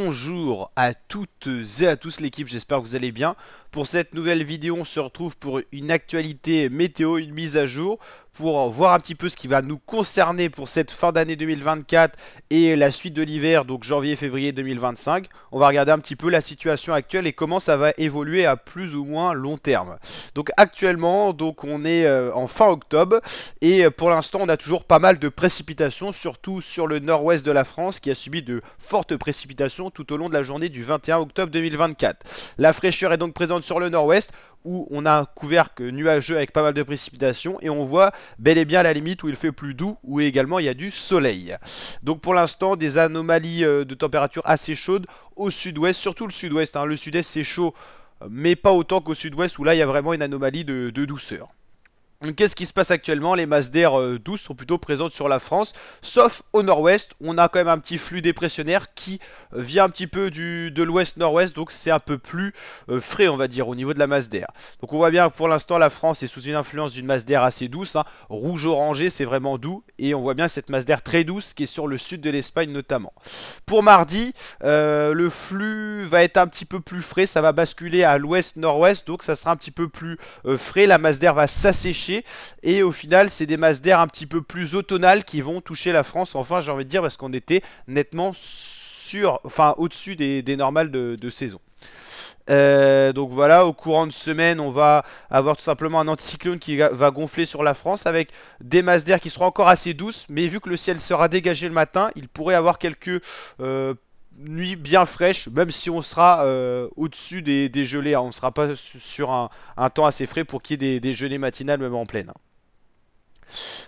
Bonjour à toutes et à tous l'équipe, j'espère que vous allez bien. Pour cette nouvelle vidéo, on se retrouve pour une actualité météo, une mise à jour, pour voir un petit peu ce qui va nous concerner pour cette fin d'année 2024 et la suite de l'hiver, donc janvier-février 2025. On va regarder un petit peu la situation actuelle et comment ça va évoluer à plus ou moins long terme. Donc actuellement, on est en fin octobre et pour l'instant, on a toujours pas mal de précipitations, surtout sur le nord-ouest de la France qui a subi de fortes précipitations tout au long de la journée du 21 octobre 2024. La fraîcheur est donc présente sur le nord-ouest où on a un couvercle nuageux avec pas mal de précipitations et on voit bel et bien la limite où il fait plus doux, où également il y a du soleil. Donc pour l'instant des anomalies de température assez chaudes au sud-ouest, surtout le sud-ouest. Le sud-est c'est chaud mais pas autant qu'au sud-ouest où là il y a vraiment une anomalie de douceur. Qu'est-ce qui se passe actuellement? Les masses d'air douces sont plutôt présentes sur la France, sauf au nord-ouest. On a quand même un petit flux dépressionnaire qui vient un petit peu de l'ouest-nord-ouest, donc c'est un peu plus frais, on va dire, au niveau de la masse d'air. Donc on voit bien que pour l'instant, la France est sous une influence d'une masse d'air assez douce. Rouge-orangé, c'est vraiment doux, et on voit bien cette masse d'air très douce qui est sur le sud de l'Espagne notamment. Pour mardi, le flux va être un petit peu plus frais, ça va basculer à l'ouest-nord-ouest, donc ça sera un petit peu plus frais, la masse d'air va s'assécher. Et au final c'est des masses d'air un petit peu plus automnales qui vont toucher la France, enfin j'ai envie de dire, parce qu'on était nettement au-dessus des normales de saison. Donc voilà, au courant de semaine, on va avoir tout simplement un anticyclone qui va gonfler sur la France avec des masses d'air qui seront encore assez douces, mais vu que le ciel sera dégagé le matin, il pourrait avoir quelques nuit bien fraîche, même si on sera au-dessus des gelées. On ne sera pas sur un temps assez frais pour qu'il y ait des gelées matinales même en pleine.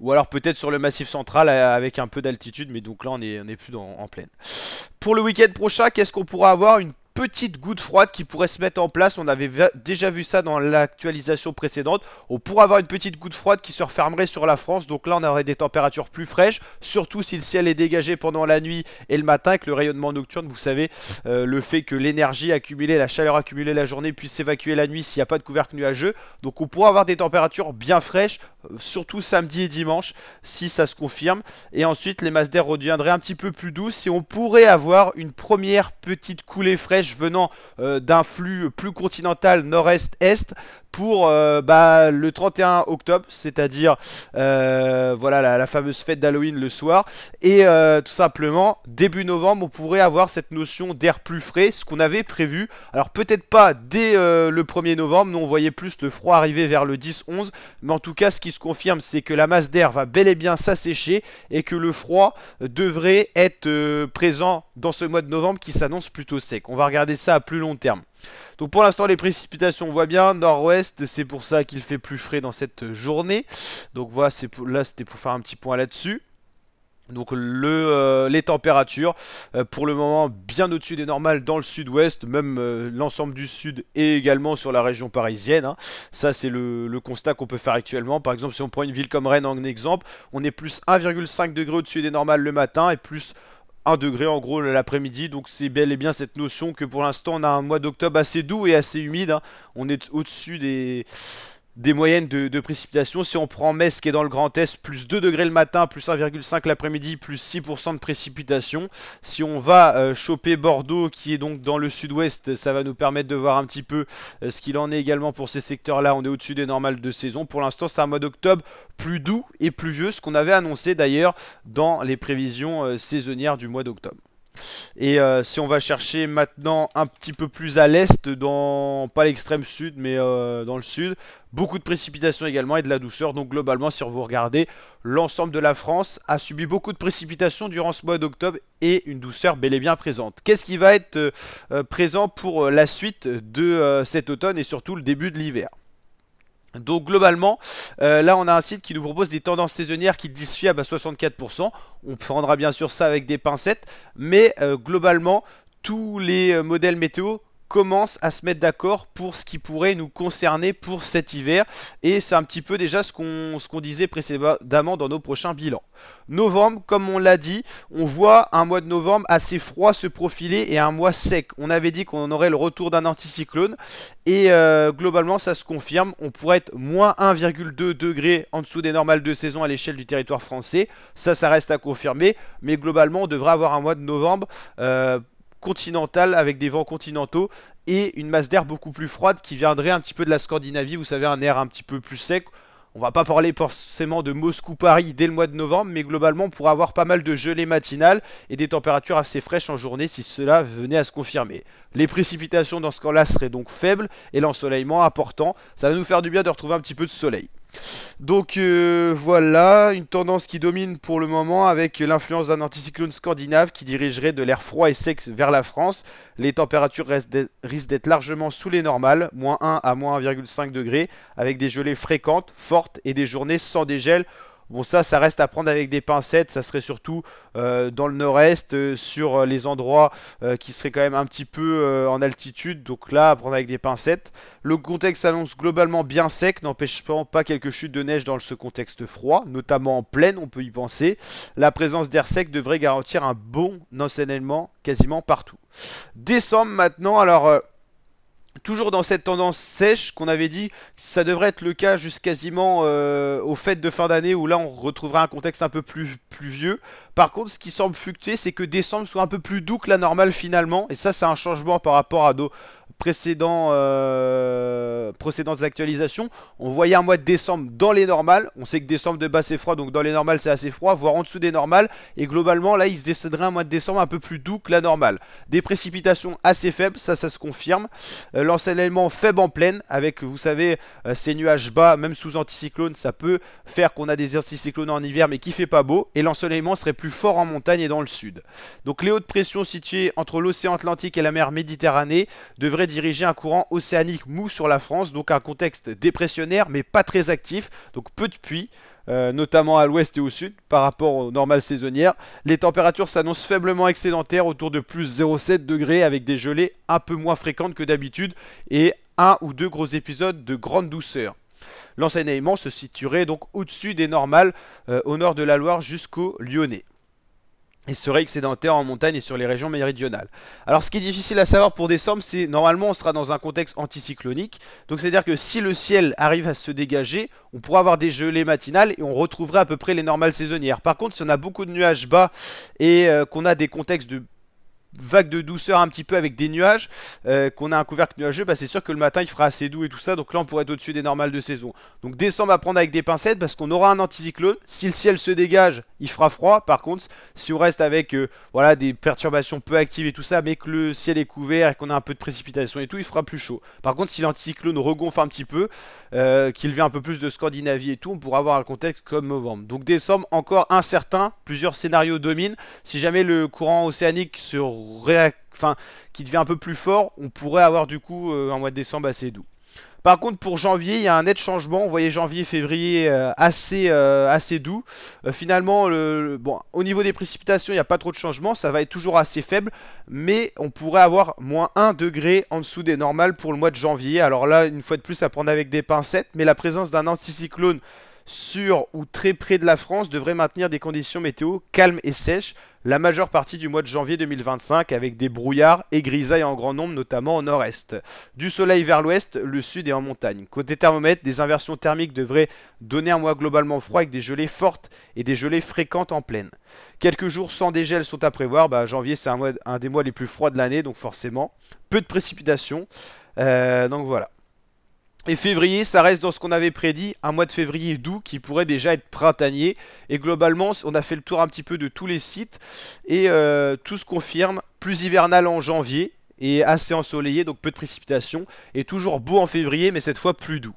Ou alors peut-être sur le massif central avec un peu d'altitude, mais donc là on est plus en pleine. Pour le week-end prochain, qu'est-ce qu'on pourra avoir? Une petite goutte froide qui pourrait se mettre en place. On avait déjà vu ça dans l'actualisation précédente. On pourrait avoir une petite goutte froide qui se refermerait sur la France. Donc là, on aurait des températures plus fraîches, surtout si le ciel est dégagé pendant la nuit et le matin, avec le rayonnement nocturne. Vous savez, le fait que l'énergie accumulée, la chaleur accumulée la journée puisse s'évacuer la nuit s'il n'y a pas de couvercle nuageux. Donc on pourrait avoir des températures bien fraîches, surtout samedi et dimanche, si ça se confirme. Et ensuite, les masses d'air redeviendraient un petit peu plus douces et on pourrait avoir une première petite coulée fraîche venant d'un flux plus continental nord-est-est pour le 31 octobre, c'est-à-dire voilà la fameuse fête d'Halloween le soir. Et tout simplement, début novembre, on pourrait avoir cette notion d'air plus frais, ce qu'on avait prévu. Alors peut-être pas dès le 1er novembre, nous on voyait plus le froid arriver vers le 10-11, mais en tout cas ce qui se confirme, c'est que la masse d'air va bel et bien s'assécher et que le froid devrait être présent dans ce mois de novembre qui s'annonce plutôt sec. On va regarder ça à plus long terme. Donc pour l'instant les précipitations on voit bien, nord-ouest, c'est pour ça qu'il fait plus frais dans cette journée. Donc voilà, là c'était pour faire un petit point là-dessus. Donc les températures pour le moment bien au-dessus des normales dans le sud-ouest, même l'ensemble du sud et également sur la région parisienne. Ça c'est le constat qu'on peut faire actuellement. Par exemple si on prend une ville comme Rennes en exemple, on est plus 1,5 degré au-dessus des normales le matin et plus 1 degré en gros l'après-midi. Donc c'est bel et bien cette notion que pour l'instant on a un mois d'octobre assez doux et assez humide. On est au-dessus des moyennes de précipitations. Si on prend Metz qui est dans le Grand Est, plus 2 degrés le matin, plus 1,5 l'après-midi, plus 6% de précipitation. Si on va choper Bordeaux qui est donc dans le sud-ouest, ça va nous permettre de voir un petit peu ce qu'il en est également pour ces secteurs-là. On est au-dessus des normales de saison. Pour l'instant, c'est un mois d'octobre plus doux et pluvieux, ce qu'on avait annoncé d'ailleurs dans les prévisions saisonnières du mois d'octobre. Et si on va chercher maintenant un petit peu plus à l'est, pas l'extrême sud mais dans le sud, beaucoup de précipitations également et de la douceur. Donc globalement si vous regardez, l'ensemble de la France a subi beaucoup de précipitations durant ce mois d'octobre et une douceur bel et bien présente. Qu'est-ce qui va être présent pour la suite de cet automne et surtout le début de l'hiver? Donc globalement, là on a un site qui nous propose des tendances saisonnières qui disent fiables à 64%. On prendra bien sûr ça avec des pincettes, mais globalement, tous les modèles météo commencent à se mettre d'accord pour ce qui pourrait nous concerner pour cet hiver. Et c'est un petit peu déjà ce qu'on disait précédemment dans nos prochains bilans. Novembre, comme on l'a dit, on voit un mois de novembre assez froid se profiler et un mois sec. On avait dit qu'on aurait le retour d'un anticyclone et globalement ça se confirme. On pourrait être moins 1,2 degré en dessous des normales de saison à l'échelle du territoire français. Ça reste à confirmer, mais globalement on devrait avoir un mois de novembre continentale avec des vents continentaux et une masse d'air beaucoup plus froide qui viendrait un petit peu de la Scandinavie, vous savez, un air un petit peu plus sec. On va pas parler forcément de Moscou-Paris dès le mois de novembre, mais globalement on pourra avoir pas mal de gelées matinales et des températures assez fraîches en journée si cela venait à se confirmer. Les précipitations dans ce cas-là seraient donc faibles et l'ensoleillement important. Ça va nous faire du bien de retrouver un petit peu de soleil. Donc voilà, une tendance qui domine pour le moment avec l'influence d'un anticyclone scandinave qui dirigerait de l'air froid et sec vers la France. Les températures risquent d'être largement sous les normales, moins 1 à moins 1,5 degrés, avec des gelées fréquentes, fortes et des journées sans dégel. Bon, ça reste à prendre avec des pincettes, ça serait surtout dans le nord-est, sur les endroits qui seraient quand même un petit peu en altitude, donc là, à prendre avec des pincettes. Le contexte s'annonce globalement bien sec, n'empêchant pas quelques chutes de neige dans ce contexte froid, notamment en plaine, on peut y penser. La présence d'air sec devrait garantir un bon ensoleillement quasiment partout. Décembre maintenant, alors... toujours dans cette tendance sèche qu'on avait dit, ça devrait être le cas jusqu'à quasiment aux fêtes de fin d'année où là on retrouvera un contexte un peu plus pluvieux. Par contre, ce qui semble fluctuer, c'est que décembre soit un peu plus doux que la normale finalement. Et ça, c'est un changement par rapport à nos précédentes actualisations. On voyait un mois de décembre dans les normales. On sait que décembre de base c'est froid, donc dans les normales c'est assez froid, voire en dessous des normales. Et globalement, là, il se déciderait un mois de décembre un peu plus doux que la normale. Des précipitations assez faibles, ça se confirme. L'ensoleillement faible en plaine, avec, vous savez, ces nuages bas, même sous anticyclone, ça peut faire qu'on a des anticyclones en hiver, mais qui fait pas beau. Et l'ensoleillement serait plus fort en montagne et dans le sud. Donc les hautes pressions situées entre l'océan Atlantique et la mer Méditerranée devraient diriger un courant océanique mou sur la France, donc un contexte dépressionnaire mais pas très actif, donc peu de pluie, notamment à l'ouest et au sud par rapport aux normales saisonnières. Les températures s'annoncent faiblement excédentaires, autour de plus 0,7 degrés, avec des gelées un peu moins fréquentes que d'habitude et un ou deux gros épisodes de grande douceur. L'ensoleillement se situerait donc au-dessus des normales au nord de la Loire jusqu'au Lyonnais et serait excédentaire en montagne et sur les régions méridionales. Alors ce qui est difficile à savoir pour décembre, c'est normalement on sera dans un contexte anticyclonique, donc c'est à dire que si le ciel arrive à se dégager, on pourra avoir des gelées matinales et on retrouverait à peu près les normales saisonnières. Par contre, si on a beaucoup de nuages bas et qu'on a des contextes de vague de douceur un petit peu avec des nuages, qu'on a un couvercle nuageux, bah c'est sûr que le matin il fera assez doux et tout ça, donc là on pourrait être au-dessus des normales de saison. Donc décembre à prendre avec des pincettes parce qu'on aura un anticyclone. Si le ciel se dégage, il fera froid. Par contre, si on reste avec voilà, des perturbations peu actives et tout ça, mais que le ciel est couvert et qu'on a un peu de précipitation et tout, il fera plus chaud. Par contre, si l'anticyclone regonfle un petit peu, qu'il vient un peu plus de Scandinavie et tout, on pourra avoir un contexte comme novembre. Donc décembre encore incertain, plusieurs scénarios dominent. Si jamais le courant océanique qui devient un peu plus fort, on pourrait avoir du coup un mois de décembre assez doux. Par contre, pour janvier, il y a un net changement. Vous voyez janvier, février assez doux. Finalement, bon, au niveau des précipitations, il n'y a pas trop de changement. Ça va être toujours assez faible. Mais on pourrait avoir moins 1 degré en dessous des normales pour le mois de janvier. Alors là, une fois de plus, à prendre avec des pincettes. Mais la présence d'un anticyclone sur ou très près de la France devrait maintenir des conditions météo calmes et sèches la majeure partie du mois de janvier 2025 avec des brouillards et grisailles en grand nombre, notamment au nord-est. Du soleil vers l'ouest, le sud et en montagne. Côté thermomètre, des inversions thermiques devraient donner un mois globalement froid avec des gelées fortes et des gelées fréquentes en plaine. Quelques jours sans dégel sont à prévoir. Janvier c'est un des mois les plus froids de l'année, donc forcément peu de précipitations. Donc voilà. Et février, ça reste dans ce qu'on avait prédit, un mois de février doux qui pourrait déjà être printanier. Et globalement, on a fait le tour un petit peu de tous les sites et tout se confirme. Plus hivernal en janvier et assez ensoleillé, donc peu de précipitations. Et toujours beau en février, mais cette fois plus doux.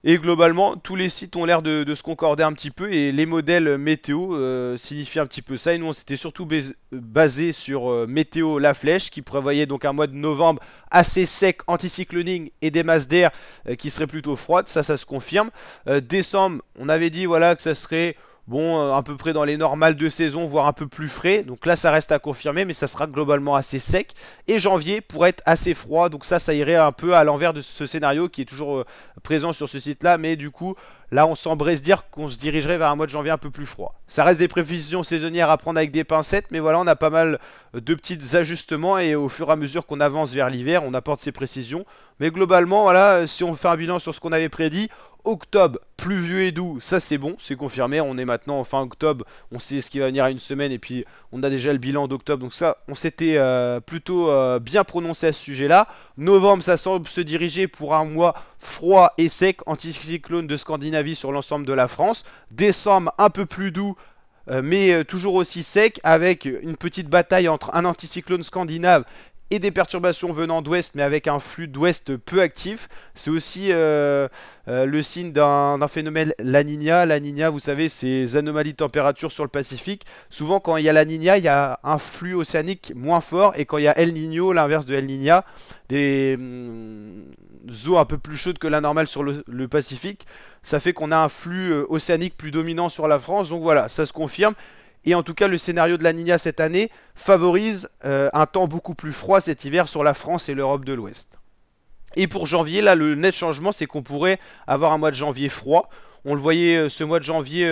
Et globalement, tous les sites ont l'air de se concorder un petit peu et les modèles météo signifient un petit peu ça. Et nous, on s'était surtout basé sur Météo La Flèche qui prévoyait donc un mois de novembre assez sec, anticyclonique et des masses d'air qui seraient plutôt froides. Ça se confirme. Décembre, on avait dit voilà que ça serait... Bon, à peu près dans les normales de saison, voire un peu plus frais. Donc là, ça reste à confirmer, mais ça sera globalement assez sec. Et janvier pourrait être assez froid. Donc ça irait un peu à l'envers de ce scénario qui est toujours présent sur ce site-là. Mais du coup, là, on semblerait se dire qu'on se dirigerait vers un mois de janvier un peu plus froid. Ça reste des prévisions saisonnières à prendre avec des pincettes. Mais voilà, on a pas mal de petits ajustements. Et au fur et à mesure qu'on avance vers l'hiver, on apporte ces précisions. Mais globalement, voilà, si on fait un bilan sur ce qu'on avait prédit... octobre pluvieux et doux, ça c'est bon, c'est confirmé, on est maintenant en fin octobre, on sait ce qui va venir à une semaine et puis on a déjà le bilan d'octobre, donc ça on s'était plutôt bien prononcé à ce sujet là. Novembre, ça semble se diriger pour un mois froid et sec, anticyclone de Scandinavie sur l'ensemble de la France. Décembre, un peu plus doux, mais toujours aussi sec, avec une petite bataille entre un anticyclone scandinave et des perturbations venant d'ouest, mais avec un flux d'ouest peu actif. C'est aussi le signe d'un phénomène La Niña. La Niña, vous savez, ces anomalies de température sur le Pacifique. Souvent, quand il y a La Niña, il y a un flux océanique moins fort, et quand il y a El Niño, l'inverse de El Niña, des eaux un peu plus chaudes que la normale sur le Pacifique, ça fait qu'on a un flux océanique plus dominant sur la France. Donc voilà, ça se confirme. Et en tout cas, le scénario de la Niña cette année favorise un temps beaucoup plus froid cet hiver sur la France et l'Europe de l'Ouest. Et pour janvier, là, le net changement, c'est qu'on pourrait avoir un mois de janvier froid. On le voyait ce mois de janvier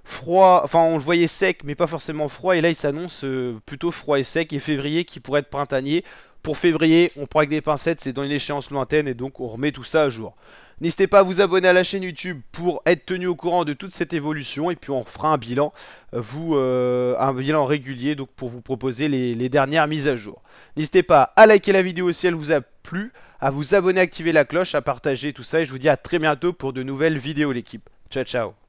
froid, enfin on le voyait sec, mais pas forcément froid. Et là, il s'annonce plutôt froid et sec. Et février qui pourrait être printanier. Pour février, on prend avec des pincettes, c'est dans une échéance lointaine et donc on remet tout ça à jour. N'hésitez pas à vous abonner à la chaîne YouTube pour être tenu au courant de toute cette évolution, et puis on fera un bilan, un bilan régulier, donc pour vous proposer les dernières mises à jour. N'hésitez pas à liker la vidéo si elle vous a plu, à vous abonner, à activer la cloche, à partager tout ça, et je vous dis à très bientôt pour de nouvelles vidéos l'équipe. Ciao ciao.